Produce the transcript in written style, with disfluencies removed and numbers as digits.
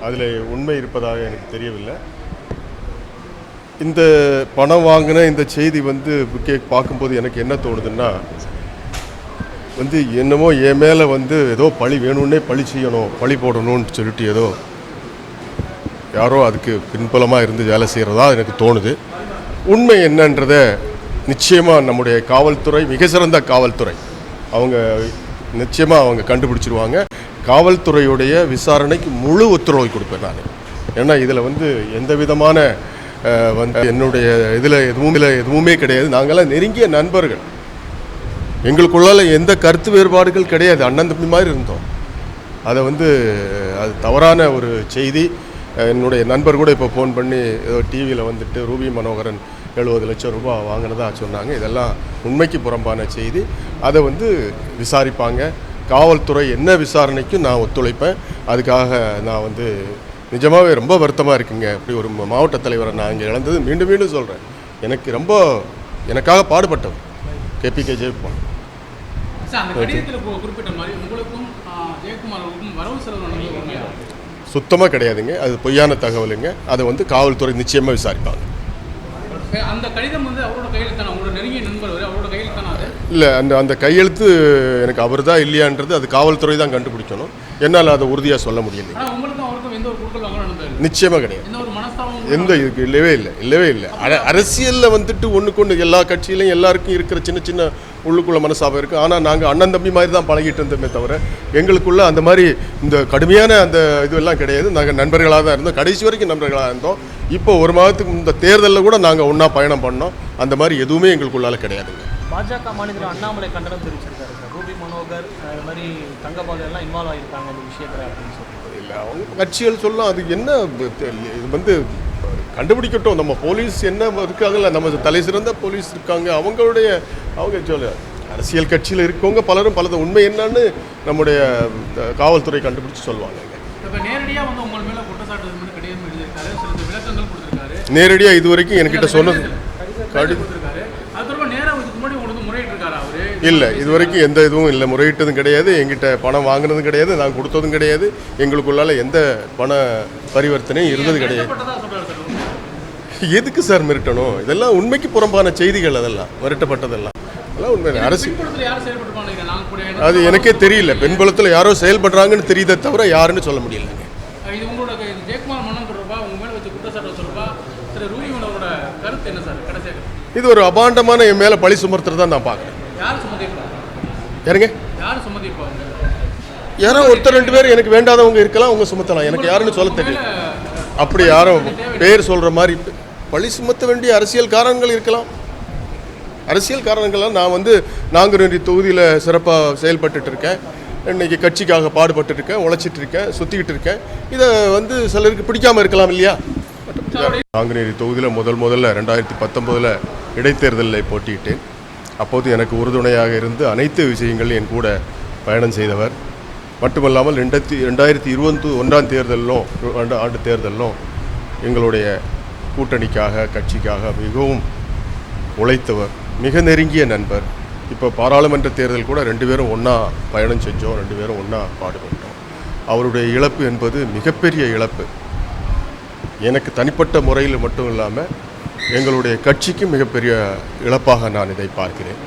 அதில் உண்மை இருப்பதாக எனக்கு தெரியவில்லை. இந்த பணம் வாங்கின இந்த செய்தி பார்க்கும்போது எனக்கு என்ன தோணுதுன்னா, என்னமோ என் மேலே ஏதோ பழி வேணும்னே பழி செய்யணும், பழி போடணும்னு சொல்லிட்டு ஏதோ யாரோ அதுக்கு பின்புலமாக இருந்து வேலை செய்கிறதா எனக்கு தோணுது. உண்மை என்னன்றதை நிச்சயமாக நம்முடைய காவல்துறை, மிக சிறந்த காவல்துறை, அவங்க நிச்சயமாக அவங்க கண்டுபிடிச்சிருவாங்க. காவல்துறையுடைய விசாரணைக்கு முழு ஒத்துழைப்பு கொடுப்பேன் நான். ஏன்னா இதில் எந்த விதமான என்னுடைய இதில் எதுவுமே கிடையாது. நாங்கள்லாம் நெருங்கிய நண்பர்கள், எங்களுக்குள்ளால எந்த கருத்து வேறுபாடுகள் கிடையாது, அண்ணன் தம்பி மாதிரி இருந்தோம். அதை அது தவறான ஒரு செய்தி. என்னுடைய நண்பர் கூட இப்போ ஃபோன் பண்ணி ஏதோ டிவியில் ரூபி மனோகரன் 70 லட்சம் ரூபாய் வாங்கினதா சொன்னாங்க. இதெல்லாம் உண்மைக்கு புறம்பான செய்தி. அதை விசாரிப்பாங்க. காவல்துறை என்ன விசாரணைக்கும் நான் ஒத்துழைப்பேன். அதுக்காக நான் நிஜமாகவே ரொம்ப வருத்தமாக இருக்குங்க. இப்படி ஒரு மாவட்ட தலைவரை நான் இங்கே இழந்தது மீண்டும் மீண்டும் சொல்கிறேன். எனக்காக பாடுபட்டவர் KPK ஜெயக்குமார். சுத்தமாக கிடையாதுங்க, அது பொய்யான தகவலுங்க. அதை காவல்துறை நிச்சயமாக விசாரிப்பாங்க. அந்த கடிதம் அவரோட கையெழுத்தான, உங்களோட நெருங்கிய நண்பர் அவரோட கையெழுத்தான? இல்லை, அந்த கையெழுத்து எனக்கு அவர் தான் இல்லையான்றது அது காவல்துறை தான் கண்டுபிடிக்கணும். என்னால் அதை உறுதியாக சொல்ல முடியல. நிச்சயமாக கிடையாது. எந்த இதுக்கு இல்லவே இல்லை. அரசியலில் ஒன்றுக்கு ஒன்று எல்லா கட்சியிலையும் எல்லாருக்கும் இருக்கிற சின்ன சின்ன உள்ளுக்குள்ள மனசாபம் இருக்குது. ஆனால் நாங்கள் அண்ணன் தம்பி மாதிரி தான் பழகிட்டு இருந்தோமே தவிர எங்களுக்குள்ள அந்த மாதிரி இந்த கடுமையான அந்த இதுவெல்லாம் கிடையாது. நாங்கள் நண்பர்களாக தான் இருந்தோம், கடைசி வரைக்கும் நண்பர்களாக இருந்தோம். இப்போ ஒரு மாதத்துக்கு இந்த தேர்தலில் கூட நாங்கள் ஒன்றா பயணம் பண்ணோம். அந்த மாதிரி எதுவுமே எங்களுக்குள்ளால கிடையாதுங்க. பாஜக மாநில அண்ணாமலை கண்டனம் தெரிவிச்சிருக்காரு சார். ரூபி மனோகர் இது மாதிரி தங்கபால் எல்லாம் இன்வால்வ் ஆகியிருக்காங்க இந்த விஷயத்தில் அப்படின்னு சொல்லி. இல்லை, அவங்க கட்சிகள் சொல்லலாம். அது என்ன இது கண்டுபிடிக்கட்டும். நம்ம போலீஸ் என்ன இருக்காங்கல்ல, நம்ம தலை சிறந்த போலீஸ் இருக்காங்க. அவங்க சொல்ல அரசியல் கட்சியில் இருக்கவங்க பலரும் பலது உண்மை என்னன்னு நம்முடைய காவல்துறை கண்டுபிடிச்சு சொல்லுவாங்க. நேரடியாக இது வரைக்கும் என்கிட்ட சொன்னது இல்லை. இது வரைக்கும் எந்த இதுவும் இல்லை, முறையிட்டதும் கிடையாது, எங்கிட்ட பணம் வாங்கினதும் கிடையாது, நான் கொடுத்ததும் கிடையாது. எங்களுக்குள்ளால எந்த பண பரிவர்த்தனையும் இருந்தது கிடையாது. எதுக்கு சார் மிரட்டணும்? இதெல்லாம் உண்மைக்கு புறம்பான செய்திகள். அதெல்லாம் மிரட்டப்பட்டதெல்லாம் அதெல்லாம் உண்மை. அரசு அது எனக்கே தெரியல. பெண்புலத்தில் யாரோ செயல்படுறாங்கன்னு தெரியுதே தவிர யாருன்னு சொல்ல முடியல. இது ஒரு அபாண்டமான என் மேலே பழி சுமத்துறதா நான் பார்க்குறேன். யாருங்க? யாரோ ஒருத்தர் 2 பேர் எனக்கு வேண்டாதவங்க இருக்கலாம், அவங்க சுமத்தலாம். எனக்கு யாருன்னு சொல்ல தெரியல. அப்படி யாரும் பேர் சொல்கிற மாதிரி பழி சுமத்த வேண்டிய அரசியல் காரணங்கள் இருக்கலாம். அரசியல் காரணங்கள்லாம் நான் நாங்குநேரி தொகுதியில் சிறப்பாக செயல்பட்டு இருக்கேன். இன்றைக்கி கட்சிக்காக பாடுபட்டு இருக்கேன், உழைச்சிட்டு இருக்கேன், சுற்றிக்கிட்டு இருக்கேன். இதை சிலருக்கு பிடிக்காமல் இருக்கலாம் இல்லையா? நாங்குநேரி தொகுதியில் முதல்ல 2019 இடைத்தேர்தலில் போட்டியிட்டேன். அப்போது எனக்கு உறுதுணையாக இருந்து அனைத்து விஷயங்களும் என் கூட பயணம் செய்தவர். மட்டுமல்லாமல் 2021 தேர்தலிலும் ஆண்டு தேர்தலிலும் எங்களுடைய கூட்டணிக்காக கட்சிக்காக மிகவும் உழைத்தவர், மிக நெருங்கிய நண்பர். இப்போ பாராளுமன்ற தேர்தல் கூட 2 பேரும் ஒன்றா பயணம் செஞ்சோம், 2 பேரும் ஒன்றா பாடுபட்டோம். அவருடைய இழப்பு என்பது மிகப்பெரிய இழப்பு. எனக்கு தனிப்பட்ட முறையில் மட்டும் இல்லாமல் எங்களுடைய கட்சிக்கு மிகப்பெரிய இழப்பாக நான் இதை பார்க்கிறேன்.